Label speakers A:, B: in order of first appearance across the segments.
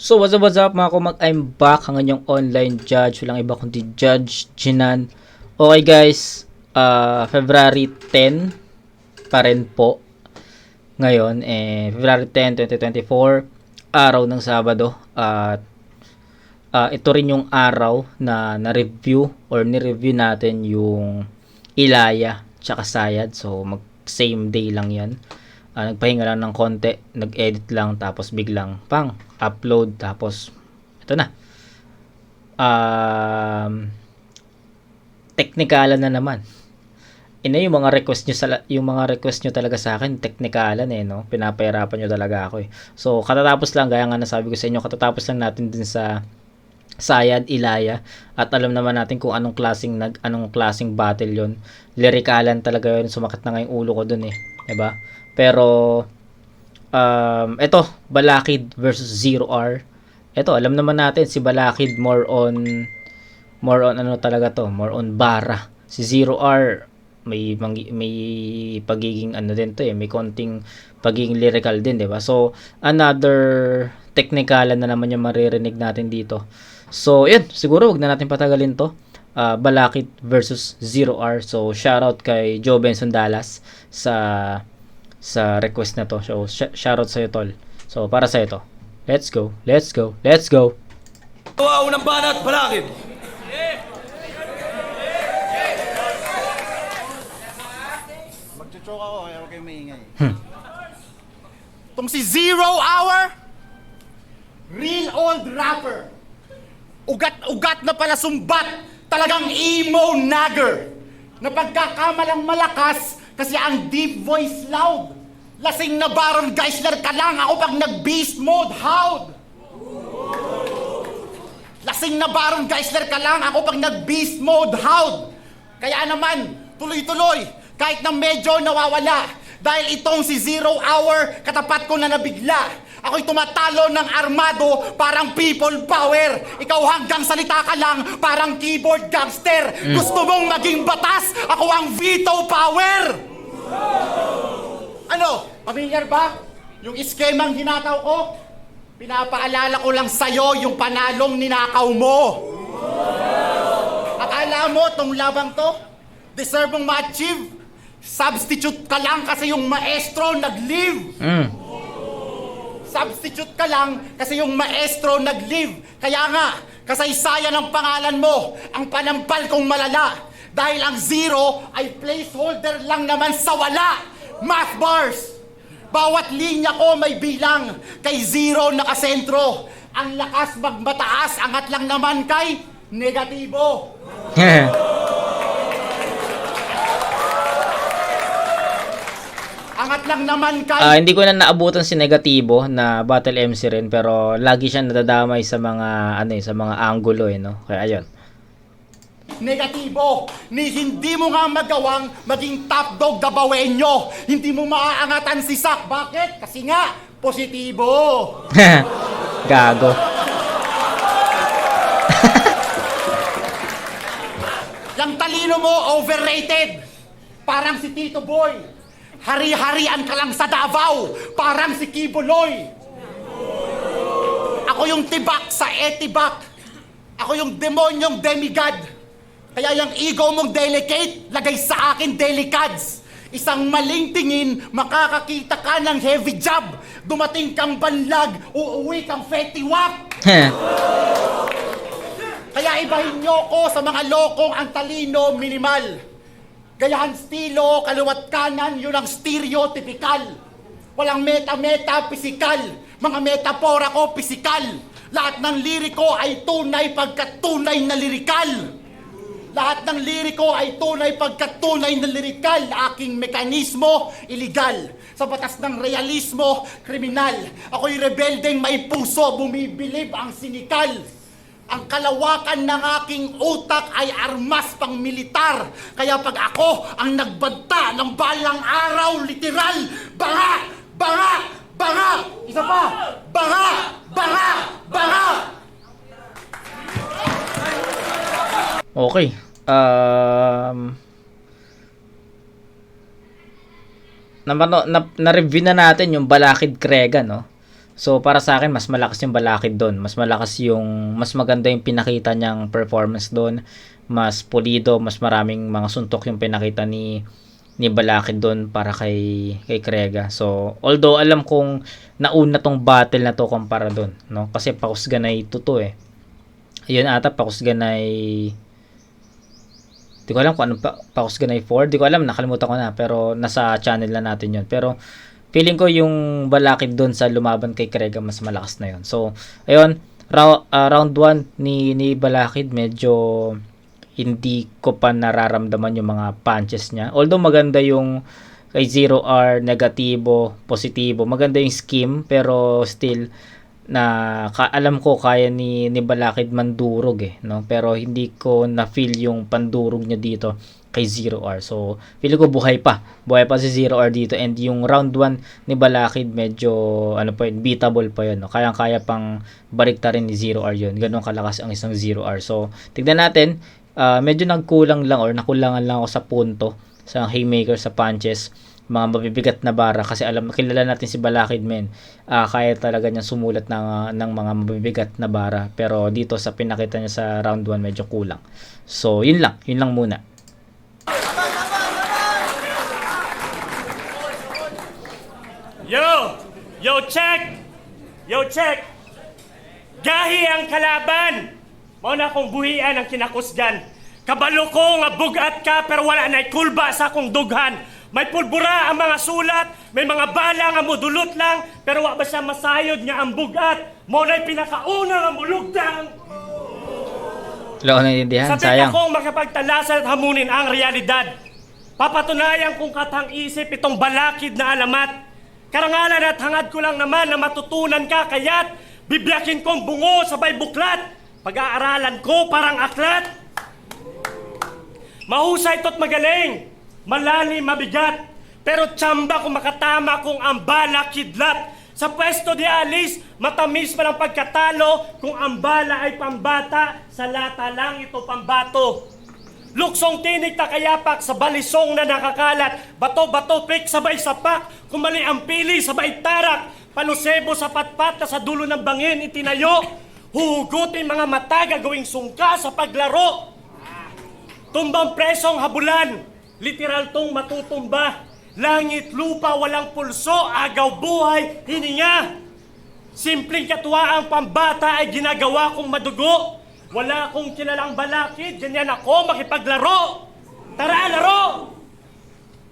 A: So what's up mga kumag, I'm back ang inyong online judge, walang iba kundi Judge Jinan. Okay guys, February 10 pa rin po ngayon, February 10, 2024, araw ng Sabado. At ito rin yung araw na na-review or ni-review natin yung Ilaya tsaka Sayad. So mag same day lang yan. Nagpahinga lang ng konti, nag-edit lang, tapos biglang upload, tapos ito na. Teknikalan na naman. Yung mga request nyo talaga sa akin, teknikalan no. Pinapahirapan nyo talaga ako So katatapos lang, gaya nga nasabi ko sa inyo, katatapos lang natin din sa Sayad, Ilaya, at alam naman natin kung anong klaseng battle yon. Lyrikalan talaga yun, sumakit na nga yung ulo ko dun 'di ba? Pero ito, Balakid versus Zero R. Ito, alam naman natin si Balakid more on ano talaga to, more on bara. Si Zero R may pagiging ano din to may konting pagiging lyrical din, 'di ba? So another technicalan na naman yung maririnig natin dito. So yun, siguro wag na natin patagalin to. Balakid versus Zero R. So shoutout kay Joe Benson Dallas sa request na to. So shoutout sa'yo tol. So para sa'yo to. Let's go.
B: Unang banat, Balakid.
C: Magchuchok ako, kaya huwag kayong maingay.
B: Itong si Zero Hour, real old rapper. Ugat-ugat na pala sumbat, talagang emo nagger. Napagkakamalang malakas kasi ang deep voice loud. Lasing na Baron Geisler ka lang ako pag nag-beast mode howd. Lasing na Baron Geisler ka lang ako pag nag-beast mode howd. Kaya naman, tuloy-tuloy, kahit na medyo nawawala. Dahil itong si Zero Hour, katapat ko na nabigla. Ako'y tumatalo ng armado, parang people power. Ikaw hanggang salita ka lang, parang keyboard gangster. Gusto mong maging batas, ako ang veto power. Ano, familiar ba? Yung iskemang hinataw ko? Pinapaalala ko lang sa'yo yung panalong ninakaw mo. Akala mo tong labang to, deserve mong ma-achieve? Substitute ka lang kasi yung maestro nag-leave. Substitute ka lang kasi yung maestro nag-leave. Kaya nga, kasaysayan ng pangalan mo, ang panampal kong malala. Dahil ang zero ay placeholder lang naman sa wala. Math bars. Bawat linya ko may bilang. Kay zero nakasentro. Ang lakas magmataas, angat lang naman kay negatibo. Angat lang naman kay...
A: Hindi ko na naabutan si Negatibo na battle MC rin, pero lagi siya nadadamay sa mga sa mga angulo no. Kaya ayun.
B: Negatibo, ni hindi mo nga magawang maging top dog Dabawenyo. Hindi mo maaangatan si Sak. Bakit? Kasi nga, positibo.
A: Gago.
B: Yang talino mo, overrated. Parang si Tito Boy. Hari-harian ka lang sa Davao, parang si Kibuloy. Ako yung tibak sa etibak. Ako yung demonyong demigod. Kaya yung ego mong delicate, lagay sa akin delicads. Isang maling tingin, makakakita ka ng heavy job. Dumating kang banlag, uuwi kang fetiwak. Kaya ibahin nyo ko sa mga lokong ang talino minimal. Gayahan estilo, kaliwat kanan, yun ang stereotypical. Walang meta-meta, pisikal. Mga metapora ko, pisikal. Lahat ng liriko ay tunay pagkatunay na lirikal. Lahat ng liriko ay tunay pagkatunay na lirikal. Aking mekanismo, iligal. Sa batas ng realismo, kriminal. Ako'y rebeldeng may puso, bumibilib ang sinikal. Ang kalawakan ng aking utak ay armas pang militar. Kaya pag ako ang nagbanta ng balang araw, literal, banga! Banga! Banga! Isa pa! Banga! Banga! Banga!
A: Okay. Na-review na natin yung Balakid Krega, no? So para sa akin mas malakas yung Balakid doon. Mas maganda yung pinakita niyang performance doon. Mas pulido, mas maraming mga suntok yung pinakita ni Balakid doon para kay Krega. So although alam kong nauna tong battle na to kumpara doon, no? Kasi Pakusganay 2 to eh. Ayun ata Pakusganay. Di ko alam kung ano Pakusganay 4. Di ko alam, nakalimutan ko na. Pero nasa channel na natin yun. Pero feeling ko yung Balakid doon sa lumaban kay Krega mas malakas na yun. So, ayun, round 1 ni Balakid medyo hindi ko pa nararamdaman yung mga punches niya. Although maganda yung kay 0R, negatibo, positibo. Maganda yung scheme pero still alam ko kaya ni Balakid mandurog eh, no? Pero hindi ko na feel yung pandurog niya dito kay 0R. So, feel ko buhay pa si 0R dito, and yung round 1 ni Balakid medyo ano pa yun, beatable pa yun, no? Kayang-kaya pang baliktarin ni 0R yun. Ganun kalakas ang isang 0R. So, tignan natin, medyo nagkulang lang or nakulangan lang ako sa punto sa haymaker, sa punches, mga mabibigat na bara kasi kilala natin si Balakid men. Kaya talaga niya sumulat ng mga mabibigat na bara, pero dito sa pinakita niya sa round 1 medyo kulang. So, yun lang muna.
C: Yo, check! Gahi ang kalaban! Mao na akong buhian ang kinakusgan. Kabalo ko nga bugat ka pero wala na'y kulba sa akong dughan. May pulbura ang mga sulat, may mga bala nga modulot lang, pero wa ba siya masayod nga ang bugat. Mao na'y pinakauna nga mulugtang.
A: Wala ko naiintindihan,
C: Sabi
A: sayang.
C: akong makapagtalasan at hamunin ang realidad. Papatunayan kung katang isip itong Balakid na alamat. Karangalan at hangad ko lang naman na matutunan ka, kaya't bibyakin kong bungo sabay buklat. Pag-aaralan ko parang aklat. Mahusay to't magaling, malalim, mabigat. Pero tsamba kung makatama kung ang bala kidlat. Sa pwesto di alis, matamis pa ng pagkatalo. Kung ang bala ay pambata, sa lata lang ito pambato. Luksong tinig ta kayapak sa balisong na nakakalat. Bato-bato pik sabay sapak. Kumali ang pili sabay tarak. Panusebo sa patpat na sa dulo ng bangin itinayo. Huhugutin mga mata gagawing sungka sa paglaro. Tumbang presong habulan. Literal tong matutumba. Langit lupa walang pulso. Agaw buhay hininga. Simpleng katuwa ang pambata ay ginagawa kong madugo. Wala akong kilalang Balakid, ganyan ako makipaglaro. Tara, laro!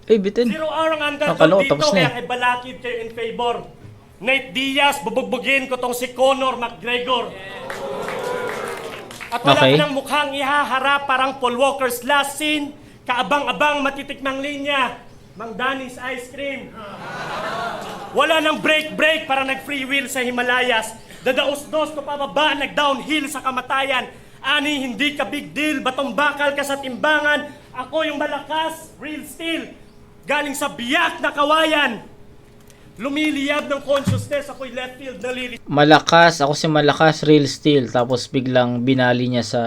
A: Bitin.
C: 0R ang underdog
A: Nakalo,
C: dito,
A: tapos na
C: kaya
A: eh.
C: kay Balakid kayo in favor. Nate Diaz, bubugbugin ko tong si Conor McGregor. At wala
A: Okay.
C: ka ng mukhang ihaharap parang Paul Walker's last scene. Kaabang-abang matitikmang linya. Mang Danny's Ice Cream. Wala nang break-break para nag-free wheel sa Himalayas. Dadaos-dos ko pababa, nag-downhill sa kamatayan. Ani, hindi ka big deal, batong bakal ka sa timbangan. Ako yung malakas, real steel. Galing sa biyak na kawayan. Lumiliyab ng consciousness, ako'y left field nalilito.
A: Malakas, ako si Malakas, real steel. Tapos biglang binali niya sa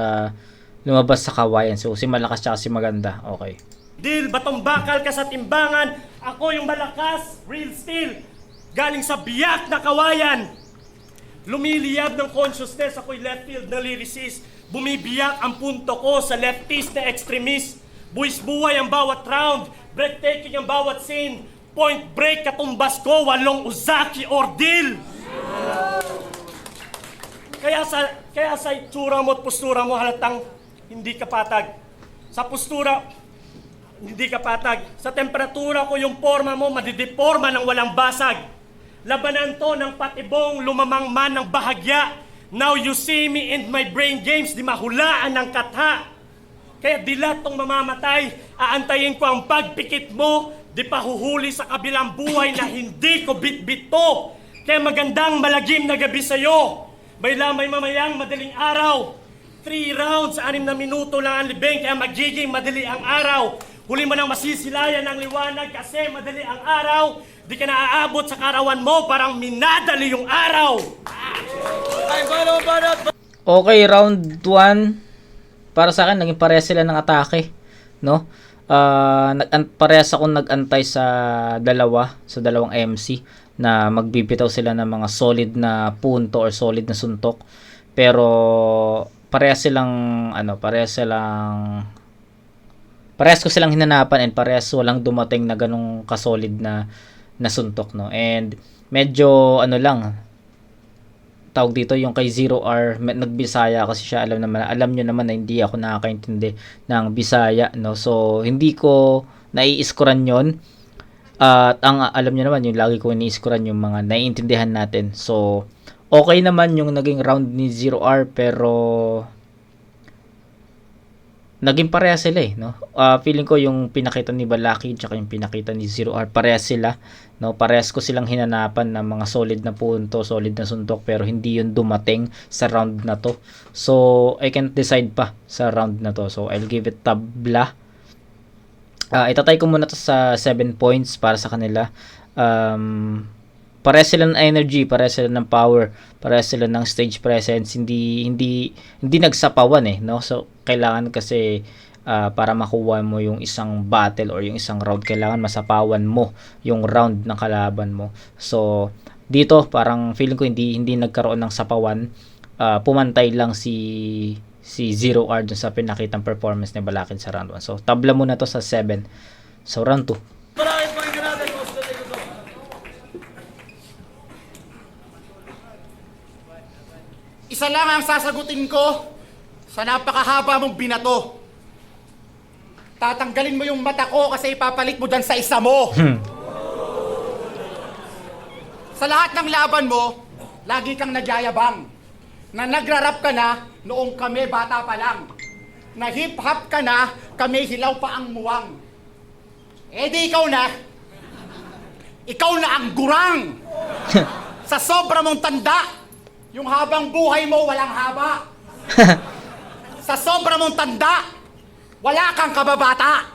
A: lumabas sa kawayan. So si Malakas tsaka si Maganda. Okay.
C: Deal, batong bakal ka sa timbangan. Ako yung malakas, real steel. Galing sa biyak na kawayan. Lumiliyab ng consciousness, ako'y left field na lyricist. Bumibiyak ang punto ko sa leftist na extremist. Buwis buhay ang bawat round, breathtaking ang bawat scene. Point break katumbas ko, walong Uzaki ordeal. Kaya sa itsura mo at postura mo halatang hindi ka patag. Sa postura, hindi ka patag. Sa temperatura ko yung forma mo madideporma ng walang basag. Labanan to ng patibong lumamang man ng bahagya. Now you see me and my brain games, di mahulaan ng katha. Kaya dilat tong mamamatay, aantayin ko ang pagpikit mo, di pahuhuli sa kabilang buhay na hindi ko bitbit to. Kaya magandang malagim na gabi sa'yo. May lamay mamayang madaling araw. 3 rounds, 6 na minuto lang ang libing, kaya magiging madali ang araw. Huli mo nang masisilayan ng liwanag kasi madali ang araw. Di ka na aabot sa karawan mo, parang minadali yung araw.
A: Okay, round 1. Para sa akin, naging parehas sila ng atake. No? Parehas akong nag-antay sa dalawang MC. na magbibitaw sila ng mga solid na punto or solid na suntok, pero parehas ko silang hinanapan, and parehas walang dumating na ganong kasolid na suntok, no. And medyo tawag dito, yung kay Zero R, nagbisaya kasi siya, alam nyo naman na hindi ako nakakaintindi ng Bisaya, no. So hindi ko nai-scorean yon, at ang alam nyo naman, yung lagi ko ini-scorean yung mga naiintindihan natin. So okay naman yung naging round ni Zero R, pero naging parehas sila, no. Feeling ko yung pinakita ni Balaki tsaka yung pinakita ni Zero R, parehas sila, no. Parehas ko silang hinanapan ng mga solid na punto, solid na suntok, pero hindi yun dumating sa round na to. So I can't decide pa sa round na to, so I'll give it tabla. Itatay ko muna to sa 7 points para sa kanila. Parehas sila ng energy, parehas sila ng power, parehas sila ng stage presence, hindi nagsapawan, no. So kailangan kasi para makuha mo yung isang battle or yung isang round, kailangan masapawan mo yung round ng kalaban mo. So dito parang feeling ko hindi nagkaroon ng sapawan. Pumantay lang si Zero R dun sa pinakitang performance ni Balakid sa round 1. So tabla muna to sa 7. So round 2.
B: Isa lang ang sasagutin ko sa napakahaba mong binato. Tatanggalin mo yung mata ko kasi ipapalit mo dyan sa isa mo. Sa lahat ng laban mo, lagi kang nagyayabang. Na nagrarap ka na noong kami bata pa lang. Na hip-hop ka na, kami hilaw pa ang muwang. Eh di ikaw na. Ikaw na ang gurang. Sa sobra mong tanda, yung habang buhay mo walang haba. Sa sobra mong tanda, wala kang kababata.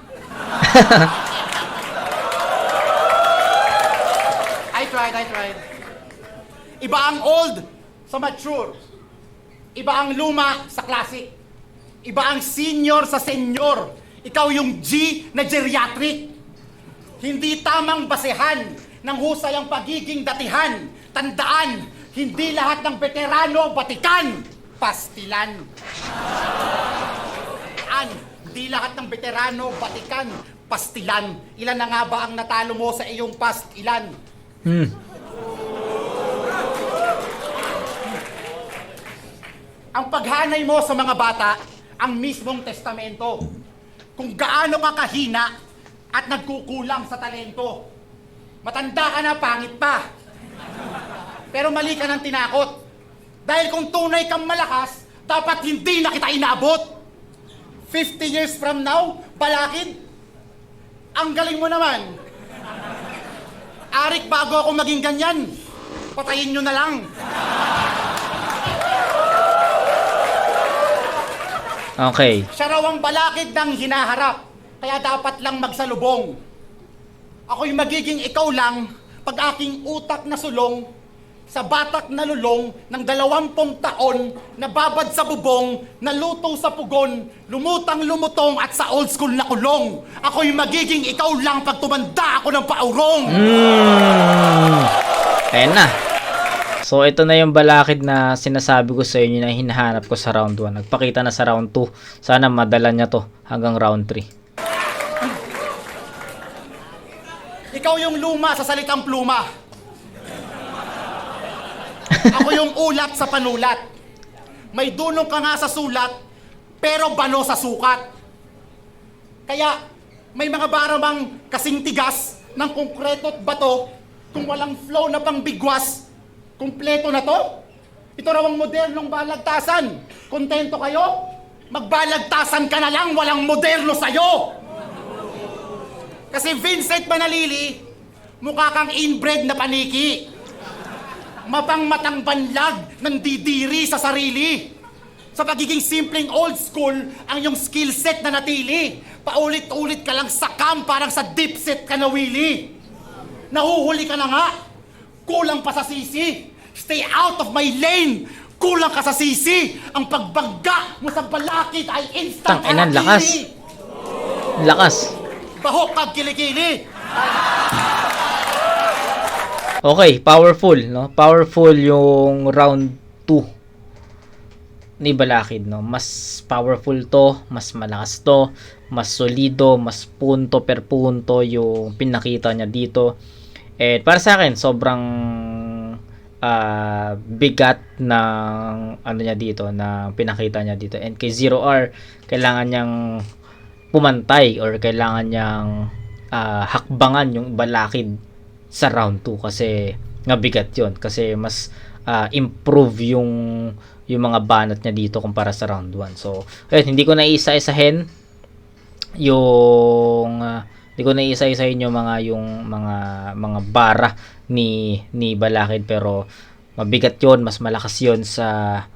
B: I tried. Iba ang old sa mature. Iba ang luma sa classic. Iba ang senior sa senior. Ikaw yung G na geriatric. Hindi tamang basehan ng husay ang pagiging datihan. Tandaan, hindi lahat ng veterano batikan. Pastilan. Hindi lahat ng veterano batikan. Pastilan. Ilan na nga ba ang natalo mo sa iyong past? Ilan? Ang paghanay mo sa mga bata, ang mismong testamento. Kung gaano ka kahina at nagkukulang sa talento. Matanda ka na, pangit pa. Pero mali ka ng tinakot. Dahil kung tunay kang malakas, dapat hindi na kita inabot. 50 years from now, Balakid, ang galing mo naman. Arik, bago ako maging ganyan, patayin nyo na lang.
A: Okay.
B: Siya raw ang Balakid ng hinaharap, kaya dapat lang magsalubong. Ako'y magiging ikaw lang pag aking utak na sulong sa batak na lulong ng 20 taon na babad sa bubong, naluto sa pugon, lumutang lumutong at sa old school na kulong. Ako'y magiging ikaw lang pag tumanda ako ng paurong.
A: Ayan na. So ito na yung Balakid na sinasabi ko sa inyo na hinahanap ko sa round 1. Nagpakita na sa round 2. Sana madala niya to hanggang round 3.
B: Ikaw yung luma sa salitang pluma. Ako yung ulat sa panulat. May dunong ka nga sa sulat, pero bano sa sukat. Kaya may mga baramang kasing tigas ng konkreto at bato, kung walang flow na pang bigwas, kumpleto na to? Ito raw ang modernong balagtasan. Kontento kayo? Magbalagtasan ka na lang, walang moderno sa'yo! Kasi Vincent Manalili, mukha kang inbred na paniki. Mapangmatang banlag ng didiri sa sarili. Sa pagiging simpleng old school, ang iyong skill set na natili. Paulit-ulit ka lang sa cam, parang sa dipset ka nawili. Nahuhuli ka na nga. Kulang pa sa sisi. Stay out of my lane. Kulang ka sa sisi. Ang pagbangga mo sa Balakid ay instant
A: Tang-ina, lakas. Lakas.
B: Bahok kag kilikili.
A: Okay, powerful, no? Powerful yung round 2 ni Balakid, no? Mas powerful to, mas malakas to, mas solido, mas punto per punto yung pinakita niya dito. And para sa akin, sobrang bigat ng ano niya dito, na pinakita niya dito. And kay Zero R, kailangan niyang pumantay or kailangan niyang hakbangan yung Balakid sa round 2 kasi nga bigat yun, kasi mas improve yung mga banat niya dito kumpara sa round 1. So ayun, hindi ko na isa-isahin yung mga bara ni Balakid, pero mabigat yon, mas malakas yon sa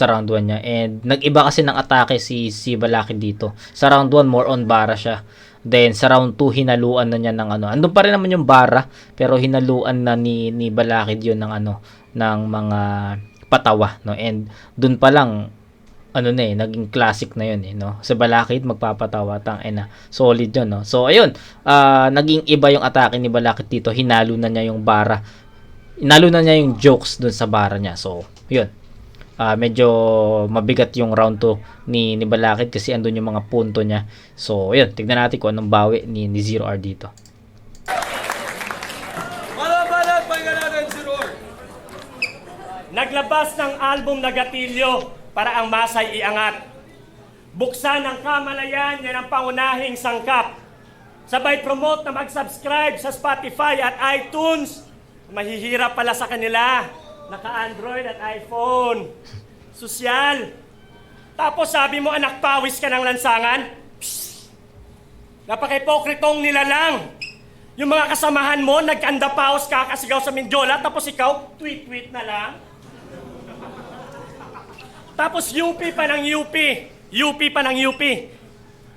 A: round 1 niya. And nag-iba kasi ng atake si Balakid dito. Sa round 1 more on bara siya. Then sa round 2 hinaluan na niya ng ano. Andun pa rin naman yung bara, pero hinaluan na ni Balakid yun ng ano, ng mga patawa, no. And dun pa lang ano na naging classic na yun no. Sa Balakid magpapatawa, solid yun, no. So ayun, naging iba yung atake ni Balakid dito. Hinalo na niya yung bara. Hinalo na niya yung jokes dun sa bara niya. So yun. Medyo mabigat yung round 2 ni Balakid kasi andun yung mga punto niya. So ayun, tignan natin kung anong bawi ni Zero R dito.
C: Naglabas ng album na Gatilyo para ang masay iangat. Buksan ang kamalayan, yan ang pangunahing sangkap. Sabay promote na mag-subscribe sa Spotify at iTunes. Mahihirap pala sa kanila. Naka-Android at iPhone. Sosyal. Tapos sabi mo, anak pawis ka ng lansangan? Psst! Napaka-hipokritong nila lang. Yung mga kasamahan mo, nag-andapaos kakasigaw sa Mindiola, tapos ikaw, tweet-tweet na lang. Tapos UP pa ng UP. UP pa ng UP.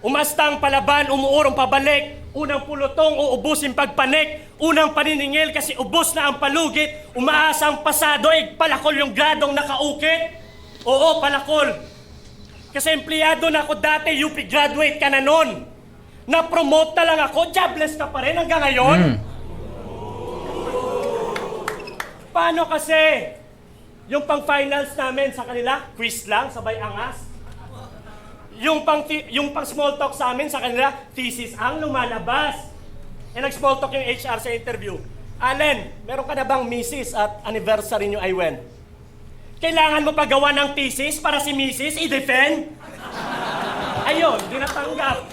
C: Umastang palaban, umuurong pabalik. Unang pulutong, uubusin pagpanik. Unang paniningil kasi ubos na ang palugit. Umaasang pasado, palakol yung gradong nakaukit. Oo, palakol. Kasi empleyado na ako dati, UP graduate ka na nun. Na-promote na lang ako, jobless ka pa rin hanggang ngayon. Paano kasi? Yung pang-finals namin sa kanila, quiz lang, sabay angas. Yung pang small talk sa amin sa kanila, thesis ang lumalabas. E nag-small talk yung HR sa interview. Allen, meron ka na bang misis at anniversary nyo ay when? Kailangan mo pagawa ng thesis para si misis i-defend? Ayun, di natanggap.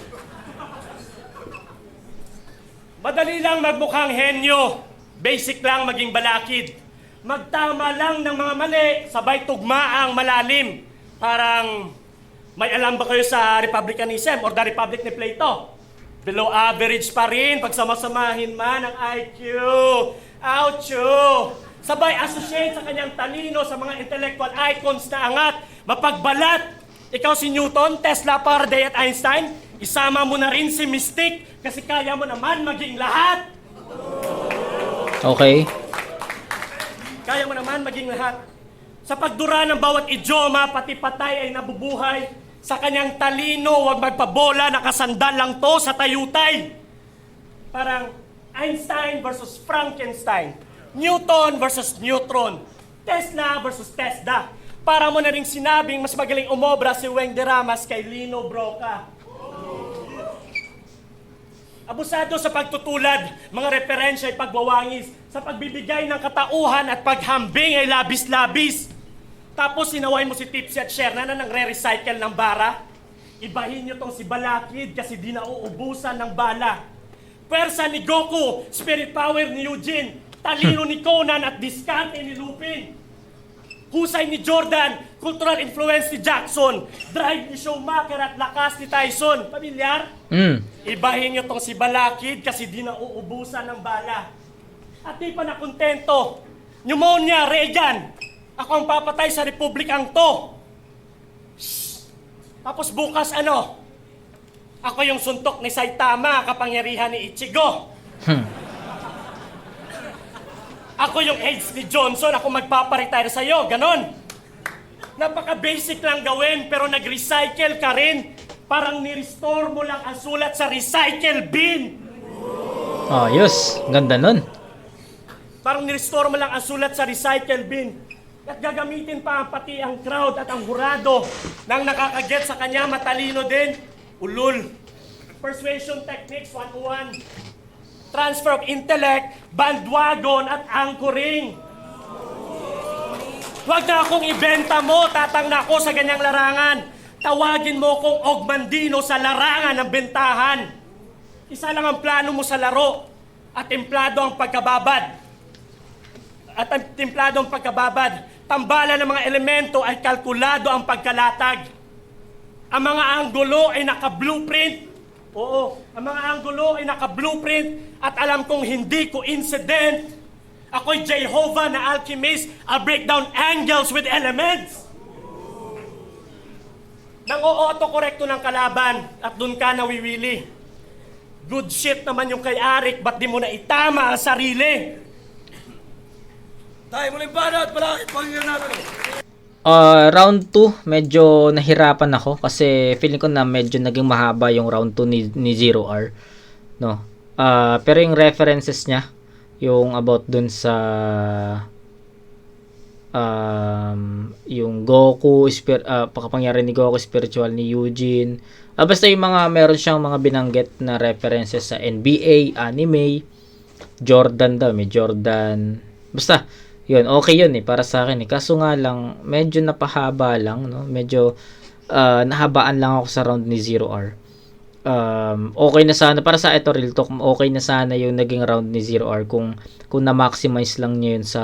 C: Madali lang magmukhang henyo. Basic lang maging Balakid. Magtama lang ng mga mali, sabay tugmaang malalim. Parang may alam ba kayo sa Republicanism or the Republic ni Plato? Below average pa rin, pag samasamahin man ang IQ. Oucho! Sabay associate sa kanyang talino sa mga intellectual icons na angat, mapagbalat. Ikaw si Newton, Tesla, Faraday at Einstein, isama mo na rin si Mystic kasi kaya mo naman maging lahat.
A: Okay.
C: Kaya mo naman maging lahat. Sa pagdura ng bawat idioma, pati patay ay nabubuhay. Sa kanyang talino, huwag magpabola, nakasandal lang to sa tayutay. Parang Einstein versus Frankenstein. Newton versus neutron. Tesla versus Tesla. Para mo na rin sinabing mas magaling umobra si Weng de Ramas kay Lino Broca. Abusado sa pagtutulad, mga referensya ay pagwawangis, sa pagbibigay ng katauhan at paghambing ay labis-labis. Tapos sinaway mo si Tipsy at Sherna na nangre-recycle ng bara. Ibahin nyo tong si Balakid kasi di nauubusan ng bala. Pwersa ni Goku, spirit power ni Eugene, talino ni Conan at diskarte ni Lupin. Husay ni Jordan, cultural influence ni Jackson, drive ni Schumacher at lakas ni Tyson. Pamilyar? Ibahin nyo tong si Balakid kasi di nauubusan ng bala. At di pa nakontento. Pneumonia, Reagan. Ako ang papatay sa republikang to. Shhh. Tapos bukas ano? Ako yung suntok ni Saitama, kapangyarihan ni Ichigo. Ako yung AIDS ni Johnson, ako magpaparetire sa'yo, ganon. Napaka-basic lang gawin, pero nag-recycle ka rin. Parang ni-restore mo lang ang sulat sa recycle bin.
A: Ayos, ganda nun.
C: Parang nirestore mo lang ang sulat sa recycle bin. At gagamitin pa pati ang crowd at ang hurado nang nakakaget sa kanya, matalino din. Ulul. Persuasion techniques 101. Transfer of intellect, bandwagon at anchoring. Huwag na akong ibenta mo, tatang na ako sa ganyang larangan. Tawagin mo kong Ogmandino sa larangan ng bentahan. Isa lang ang plano mo sa laro at templado ang pagkababad. Tambalan ng mga elemento ay kalkulado ang pagkalatag. Ang mga anggulo ay naka-blueprint. Oo, ang mga anggulo ay naka-blueprint at alam kong hindi ko incident. Ako'y Jehovah na alchemist. I'll break down angles with elements. Nang o-autokorrekto ng kalaban at dun ka nawiwili. Good shit naman yung kay Arik, ba't di mo na itama ang sarili?
D: Tayo mo na yung banat, malakit pangyayon natin.
A: Round 2, medyo nahirapan ako kasi feeling ko na medyo naging mahaba yung round 2 ni Zero R, no. Pero yung references niya, yung about dun sa yung Goku, pakapangyarihan ni Goku, spiritual ni Eugene. Basta yung mga meron siyang mga binanggit na references sa NBA, anime, Jordan daw, may Jordan. Basta yun, okay yun para sa akin Kaso nga lang, medyo napahaba lang, no? Medyo nahabaan lang ako sa round ni Zero R. Okay na sana, para sa ito real talk, okay na sana yung naging round ni Zero R kung na-maximize lang niya yun sa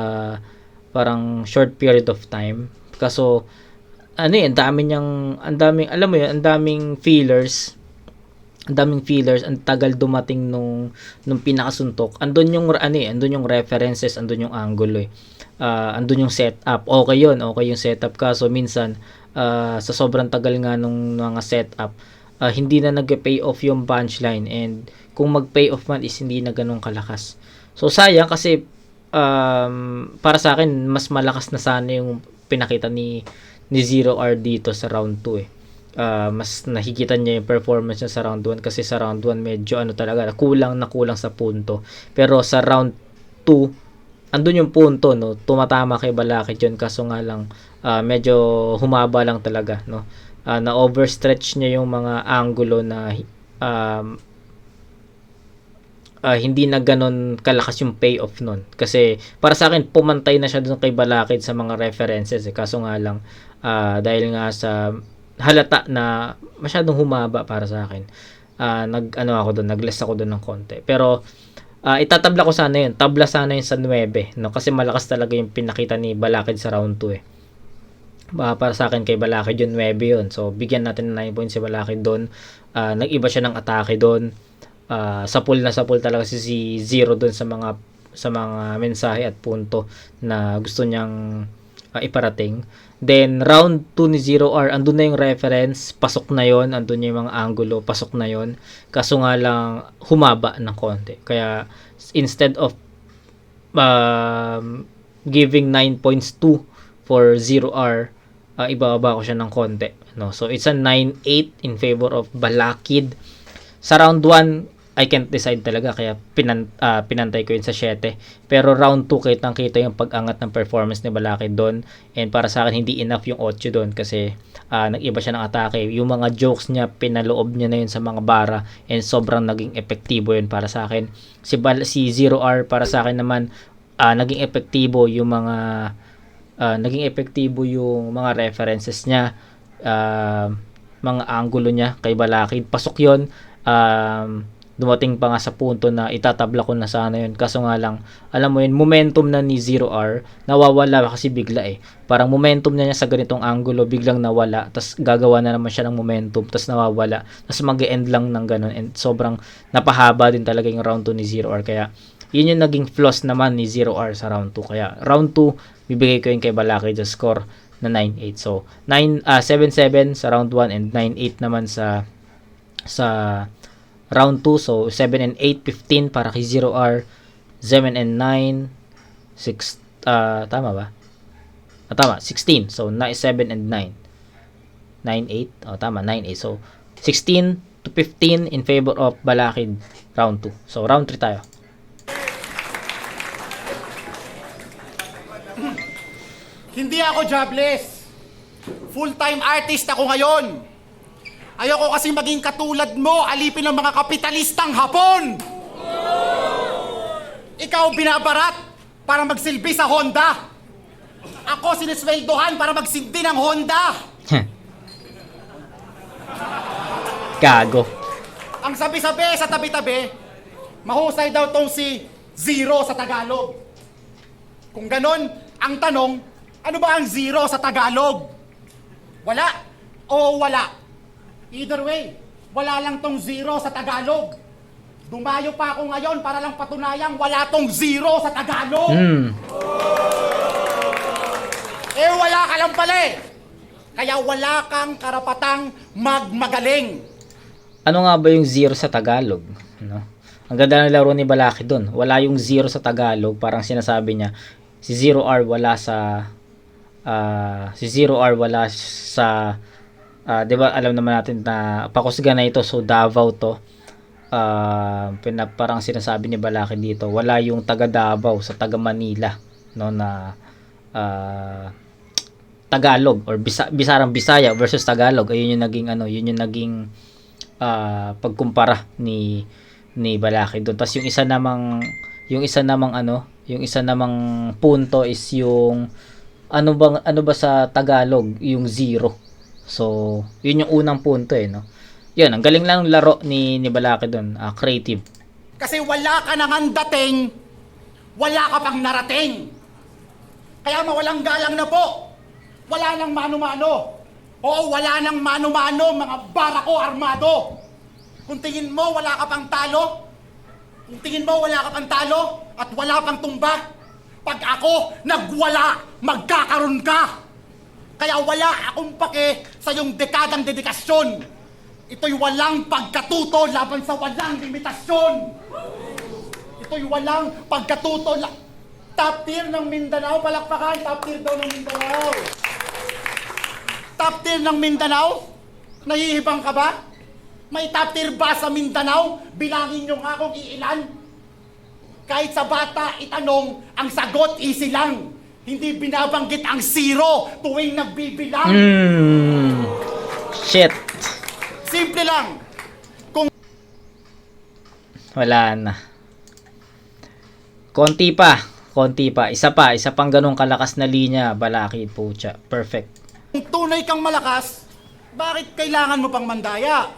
A: parang short period of time. Kaso, ang daming, alam mo yun, ang daming fillers, ang tagal dumating nung pinakasuntok. Andun yung references, andun yung angle andun yung setup. Okay yung setup, kaso minsan sa sobrang tagal nga nung mga setup, hindi na nag-pay off yung punchline, and kung mag-pay off man is hindi na ganun kalakas. So sayang kasi para sa akin mas malakas na sana yung pinakita ni Zero R dito sa round 2 mas nahigitan niya yung performance niya sa round 1, kasi sa round 1 medyo talaga kulang sa punto, pero sa round 2 andun yung punto, no, tumatama kay Balakid yun, kaso nga lang medyo humaba lang talaga, no. Na overstretch niya yung mga angulo na hindi na ganun kalakas yung payoff nun, kasi para sa akin pumantay na siya dun kay Balakid sa mga references kaso nga lang dahil nga sa halata na masyadong humaba para sa akin, nag-less ako doon ng konti. Pero itatabla ko sana yun, tabla sana yun sa 9, no, kasi malakas talaga yung pinakita ni Balakid sa round 2 para sa akin kay Balakid yung 9 yun, so bigyan natin ng 9 points si Balakid doon. Nag-iba siya ng atake doon, sapul talaga si Zero doon sa mga mensahe at punto na gusto niyang iparating. Then round 2 ni Zero R, andun na yung reference, pasok na yon, andun yung mga angulo, pasok na yon. Kaso nga lang humaba ng konti. Kaya instead of giving 9.2 for Zero R, ibababa ko siya ng konti, no. So it's a 9.8 in favor of Balakid. Sa round 1 I can't decide talaga, kaya pinantay ko yun sa 7. Pero round 2 kitang-kita yung pag-angat ng performance ni Balakid doon, and para sa akin hindi enough yung 8 doon kasi nag-iba siya ng atake. Yung mga jokes niya, pinaloob niya na yun sa mga bara, and sobrang naging epektibo yun para sa akin. Si Zero R para sa akin naman, naging epektibo yung mga references niya, mga angulo niya kay Balakid. Pasok yun. Dumating pa nga sa punto na itatabla ko na sana yun, kaso nga lang, alam mo yun, momentum na ni Zero R nawawala kasi bigla parang momentum na niya sa ganitong angulo biglang nawala, tas gagawa na naman siya ng momentum, tas nawawala, tas mag-end lang ng ganun, and sobrang napahaba din talaga yung round 2 ni Zero R. Kaya yun yung naging flaws naman ni Zero R sa round 2, kaya round 2 bibigay ko yun kay Balakid sa score na 9-8. So 7-7 sa round 1 and 9-8 naman sa round 2. So 7 and 8, 15 para kay Zero R. 7 and 9, 6, tama ba? Tama, 16. So 7 and 9. 9-8. Tama, 9-8. So 16 to 15 in favor of Balakid round 2. So round 3 tayo.
B: Hindi ako jobless. Full-time artist ako ngayon. Ayoko kasi maging katulad mo, alipin ng mga kapitalistang Hapon. Ikaw binabarat para magsilbi sa Honda. Ako sinisweldohan para magsindi ng Honda.
A: Gago.
B: Ang sabi-sabi sa tabi-tabi, mahusay daw tong si Zero sa Tagalog. Kung ganon, ang tanong, ano ba ang zero sa Tagalog? Wala o wala? Either way, wala lang tong zero sa Tagalog. Dumayo pa ako ngayon para lang patunayang wala tong zero sa Tagalog. Eh wala ka lang pala eh. Kaya wala kang karapatang magmagaling.
A: Ano nga ba yung zero sa Tagalog? No? Ang ganda ng laro ni Balaki doon. Wala yung zero sa Tagalog. Parang sinasabi niya, si Zero R wala sa... si Zero R wala sa... di ba alam naman natin na pakusga na ito. So Davao to. Parang sinasabi ni Balaki dito, wala yung taga Davao sa taga Manila. No, na... Tagalog or Bisarang Bisaya versus Tagalog. Ayun yung naging yun yung naging pagkumpara ni Balaki doon. Tapos yung isa namang punto is yung ano ba sa Tagalog yung zero. So, yun yung unang punto no. Yun, ang galing lang laro ni Balaki doon, creative.
B: Kasi wala ka nang dating, wala ka pang narating. Kaya mawalang galang na po. Wala nang mano-mano. Oo, wala nang mano-mano, mga barako armado. Kung tingin mo wala ka pang talo, at wala pang tumba, pag ako nagwala, magkakaroon ka. Kaya wala akong pake sa yung dekadang dedikasyon. Ito'y walang pagkatuto laban sa walang limitasyon. Ito'y walang pagkatuto top tier ng Mindanao, palakpakan, top tier daw ng Mindanao. Top tier ng Mindanao? Nahihibang ka ba? May top tier ba sa Mindanao? Bilangin nyo nga kung iilan. Kahit sa bata, itanong, ang sagot easy lang. Hindi binabanggit ang zero tuwing nagbibilang.
A: Shit.
B: Simple lang.
A: Wala na. Konti pa. Isa pang ganong kalakas na linya, Balaki, pucha. Perfect.
B: Kung tunay kang malakas, bakit kailangan mo pang mandaya?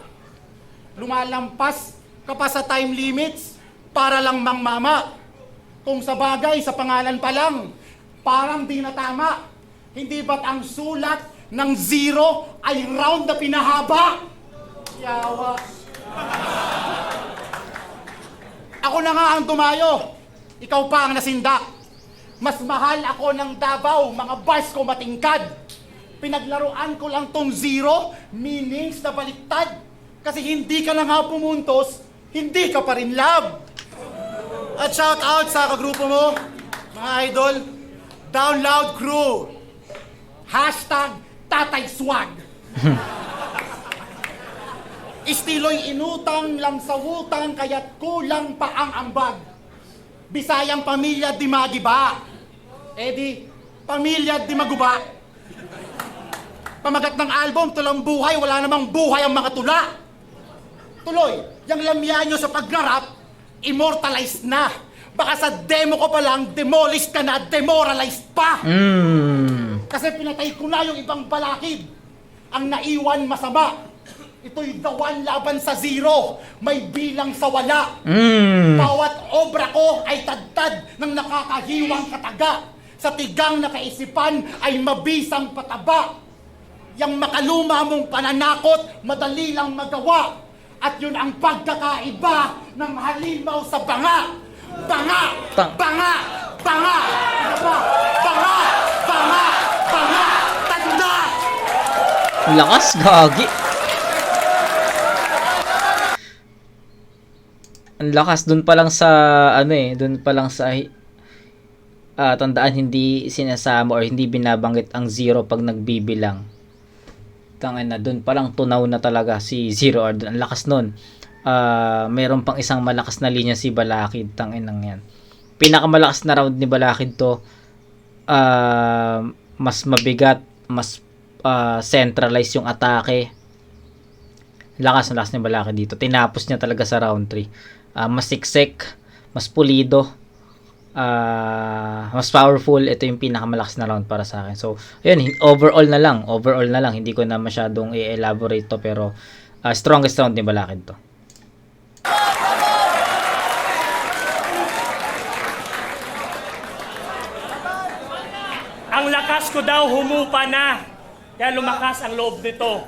B: Lumalampas ka pa sa time limits para lang mangmama. Kung sa bagay, sa pangalan pa lang, parang di na tama. Hindi ba't ang sulat ng zero ay round na pinahaba? Yawa. Ako na nga ang tumayo. Ikaw pa ang nasindak. Mas mahal ako ng Davao, mga bars ko matingkad. Pinaglaruan ko lang tong zero, meanings na baliktad. Kasi hindi ka na nga pumuntos, hindi ka pa rin love. At shout out sa kagrupo mo, mga idol, Down Loud Crew. Hashtag Tatay Swag. Istilo'y inutang lang sa wutang, kaya't kulang pa ang ambag. Bisayang pamilya di magiba. Di, pamilya di maguba. Pamagat ng album, tulang buhay, wala namang buhay ang mga tula. Tuloy, yung lamya nyo sa pagnarap, immortalized na. Baka sa demo ko pa lang, demolished ka na, demoralized pa. Kasi pinatay ko na yung ibang balakid. Ang naiwan masama. Ito'y dawan laban sa zero. May bilang sa wala. Bawat obra ko ay tadtad ng nakakahiwang kataga. Sa tigang na kaisipan ay mabisang pataba. Yang makaluma mong pananakot, madali lang magawa. At yun ang pagkakaiba ng halimaw sa banga. Banga! Banga! Banga! Banga! Banga! Banga! Banga! Tanda!
A: Lakas, gagi. Ang lakas dun pa lang sa tandaan hindi sinasama or hindi binabanggit ang zero pag nagbibilang. Tangina, dun pa lang tunaw na talaga si Zero R. Ang lakas nun. Mayroon pang isang malakas na linya si Balakid. Tanginang yan. Pinakamalakas na round ni Balakid to. mas mabigat, mas centralized yung atake. Lakas ni Balakid dito. Tinapos niya talaga sa round 3. Mas siksik, mas pulido, mas powerful. Ito yung pinakamalakas na round para sa akin. So, ayun, overall na lang. Hindi ko na masyadong i-elaborate to, pero strongest round ni Balakid to.
C: Ang lakas ko daw humupa na, kaya lumakas ang loob nito.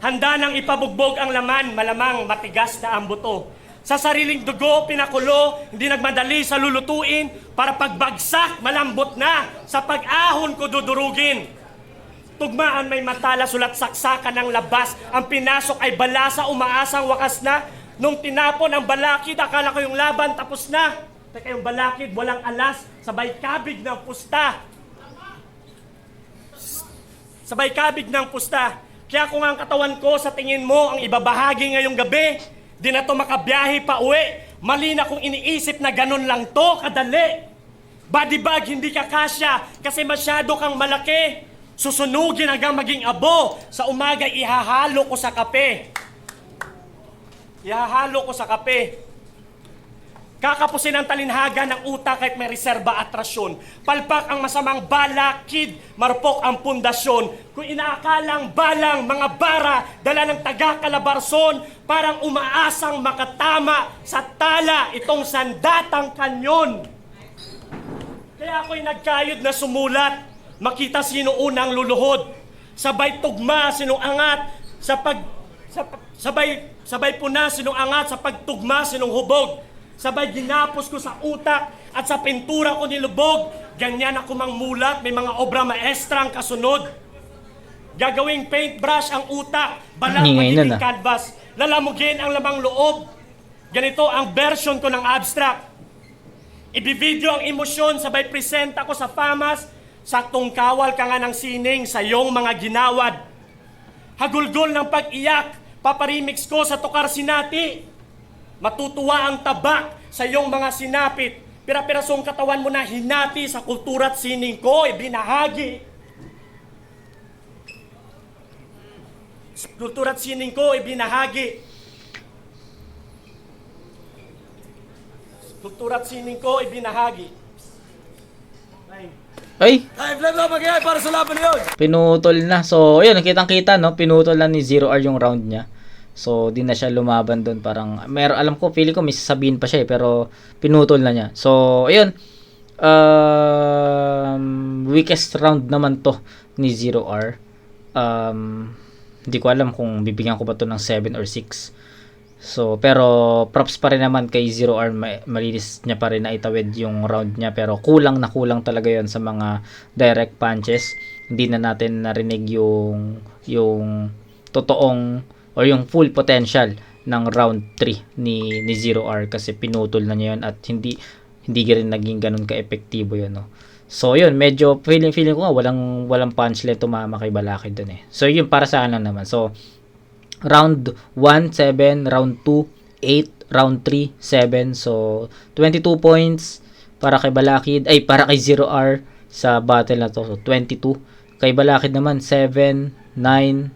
C: Handa nang ipabugbog ang laman, malamang matigas na ang buto. Sa sariling dugo, pinakulo, hindi nagmadali sa lulutuin, para pagbagsak, malambot na, sa pag-ahon ko dudurugin. Tugmaan may matala, sulat saksakan ng labas, ang pinasok ay balasa, umaasang wakas na. Nung tinapon ang Balakid, akala ko yung laban tapos na. Teka, yung Balakid, walang alas, sabay kabig ng pusta. Sabay kabig ng pusta. Kaya kung ang katawan ko sa tingin mo ang ibabahagi ngayong gabi, di na to makabiyahe pa uwi. Mali na kung iniisip na ganun lang to kadali. Body bag, hindi ka kasya kasi masyado kang malaki. Susunugin hanggang maging abo. Sa umaga, ihahalo ko sa kape. Ihahalo ko sa kape. Kakapusin ang talinhaga ng utak kahit may reserba at rasyon. Palpak ang masamang Balakid, marupok ang pundasyon. Kung inaakalang balang mga bara, dala ng taga-Calabarzon, parang umaasang makatama sa tala itong sandatang kanyon. Kaya ako'y nagkayod na sumulat, makita sino unang luluhod. Sabay tugma, sinong angat, sabay puna, sinong angat, sa pagtugma, sinong hubog. Sabay ginapos ko sa utak at sa pintura ko nilubog. Ganyan ako mangmulat, may mga obra maestrang kasunod. Gagawing paintbrush ang utak, balat magiging canvas. Lalamugin ang lamang loob. Ganito ang version ko ng abstract. Ibivideo ang emosyon, sabay present ako sa FAMAS. Saktong kawal ka nga ng sining sa iyong mga ginawad. Hagulgol ng pag-iyak, paparimix ko sa Tukar Sinati. Matutuwa ang tabak sa iyong mga sinapit. Pira-pirasong katawan mo na hinati sa kultura't sining ko, ibinahagi. Kultura't sining ko, ibinahagi. Kultura't sining ko, ibinahagi.
A: Ay!
D: Ay, flip top mag-iay para sa laban na yun.
A: Pinutol na. So, ayun, nakitang-kita, no? Pinutol na ni 0R yung round niya. So, di na siya lumaban doon. Parang, alam ko, feeling ko may sasabihin pa siya pero pinutol na niya. So, ayun. Weakest round naman to ni 0R. Hindi ko alam kung bibigyan ko ba to ng 7 or 6. So, pero props pa rin naman kay 0R. Malinis niya pa rin na itawid yung round niya. Pero kulang talaga yon sa mga direct punches. Hindi na natin narinig yung totoong o yung full potential ng round 3 ni 0R kasi pinutol na niya yun at hindi rin naging ganun ka-epektibo yun, no? So yun, medyo feeling ko nga walang punchline tumama kay Balakid dun eh. So yun para sa akin lang naman. So round 1 7, round 2 8, round 3 7. So 22 points para kay Balakid, para kay 0R sa battle na to. So 22. Kay Balakid naman 7 9.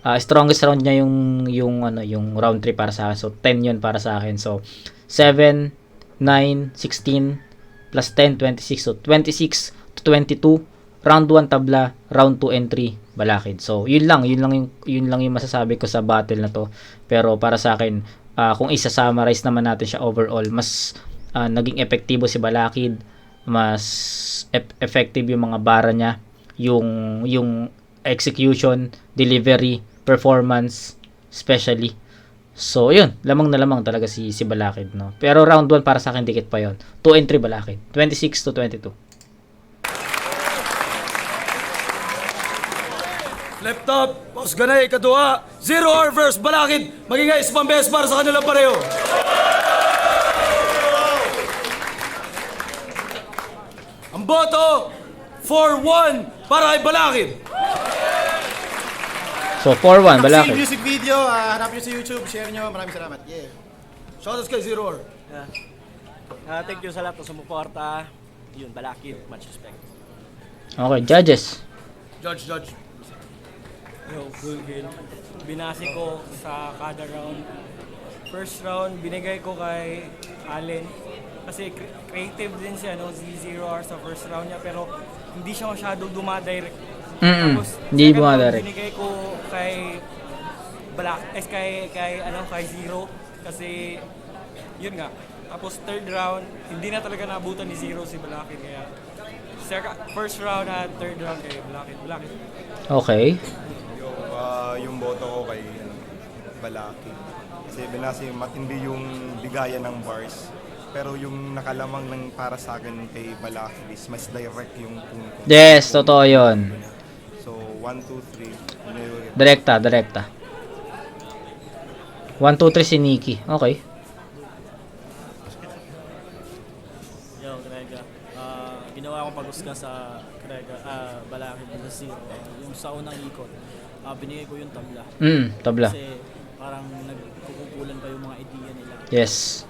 A: Strongest round niya yung round 3 para sa akin. So 10 yun para sa akin. So 7, 9, 16 plus 10, 26. So 26 to 22. Round 1 tabla, round 2 and 3 Balakid. So yun lang yung masasabi ko sa battle na to. Pero para sa akin, kung isa-summarize naman natin siya overall, mas naging epektibo si Balakid, mas effective yung mga bara niya, yung execution, delivery, performance, especially. So, yun. Lamang na lamang talaga si Balakid, no? Pero round 1 para sa akin, dikit pa yon. 2 and 3 Balakid. 26 to 22.
D: Flip top, Boss Ganay, kadua, 0R versus Balakid. Magingay sa pambes para sa kanilang pareho. Ang boto, 4-1 para kay Balakid.
A: So, 4-1 Balakid.
B: Music video, hanap nyo sa YouTube, share nyo. Maraming salamat. Yeah.
D: Shoutouts kay 0R.
C: Thank you sa lahat ng sumuporta. Yun, Balakid, much respect.
A: Okay, judges.
D: Judge.
E: Yo, cool kid. Binasi ko sa kada round. First round, binigay ko kay Allen. Kasi creative din siya, no? Zero hours sa first round niya. Pero hindi siya masyadong dumadirect.
A: Hindi
E: second
A: dumadirect.
E: round, binigay ko kay kay Zero. Kasi, yun nga. Tapos third round, hindi na talaga naabutan ni Zero si Balakid. Kaya, first round at third round kay Balakid.
A: Okay.
F: Yung boto ko kay Balaki. Kasi binasi matindi yung bigayan ng bars. Pero yung nakalamang ng para sa akin kay Balaki is mas direct yung punto.
A: Yes, totoo yun.
F: So, 1, 2, 3.
A: Direkta. 1, 2, 3 si Nikki. Okay.
G: Yo, Krega. Ginawa akong pag-usga sa Balakid sa zero. Yung sa unang ikot, binigay ko yung tabla.
A: Tabla.
G: Kasi parang nagkukupulan pa yung mga ideya nila.
A: Yes.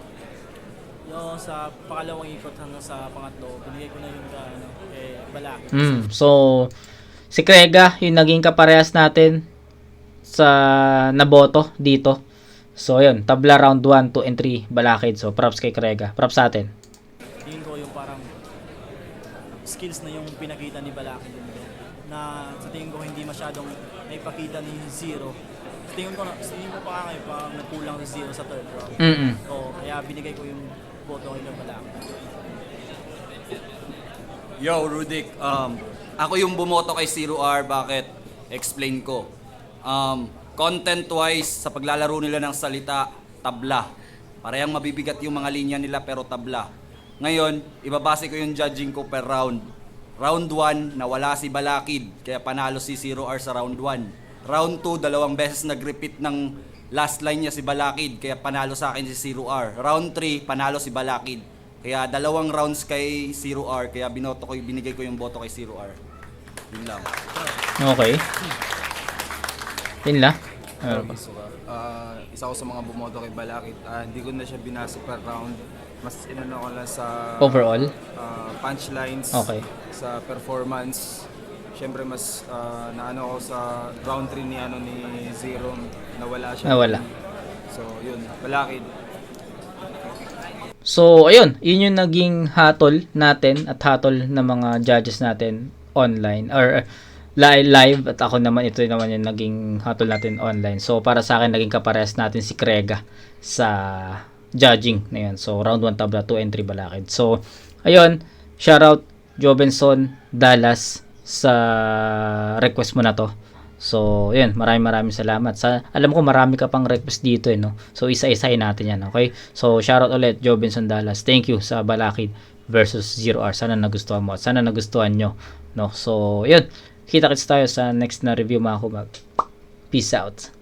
G: Yung sa pangalawang ikot hanggang sa pangatlo, binigay ko na yung kay Balakid.
A: So, si Krega, yung naging kaparehas natin sa naboto dito. So, yun. Tabla round 1, 2, and 3, Balakid. So, props kay Krega. Props sa atin.
G: Tingin ko yung parang skills na yung pinakita ni Balakid na sa tingin ko hindi masyadong naipakita ni Zero. Sa tingin ko pa nga ngayon parang nagkulang si Zero sa third round. So, kaya binigay ko yung boto kay Balakid.
H: Yo, Rudik. Ako yung bumoto kay Zero R. Bakit? Explain ko. Content-wise, sa paglalaro nila ng salita, tabla. Parehang mabibigat yung mga linya nila pero tabla. Ngayon, ibabase ko yung judging ko per round. Round 1, nawala si Balakid, kaya panalo si Zero R sa round 1. Round 2, 2 beses nag-repeat ng last line niya si Balakid, kaya panalo sa akin si Zero R. Round 3, panalo si Balakid. Kaya 2 rounds kay Zero R, kaya binigay ko yung boto kay Zero R. Yun lang.
A: Okay. Yun lang.
I: Isa ko sa mga bumoto kay Balakid. Hindi ko na siya binasa per round. Mas inano ko lang sa
A: Overall?
I: Punchlines,
A: Okay.
I: sa performance. Siyempre mas naano ko sa round 3 ni Zero, nawala siya.
A: Nawala.
I: So yun, Balakid.
A: So, ayun. Yun yung naging hatol natin at hatol ng mga judges natin online or live at ako naman ito naman yung naging hatol natin online. So, para sa akin naging kaparehas natin si Krega sa judging na yun. So, round 1 tabla, 2 and 3 Balakid. So, ayun. Shoutout Jobenson Dallas sa request mo na to. So, yun, maraming salamat. Alam ko marami ka pang request dito no. So, isa-isahin natin yan, okay? So, shoutout ulit Jobenson Dallas. Thank you sa Balakid versus Zero R. Sana nagustuhan mo at sana nagustuhan nyo, no? So, yun. Kita-kits tayo sa next na review mga kumag. Peace out.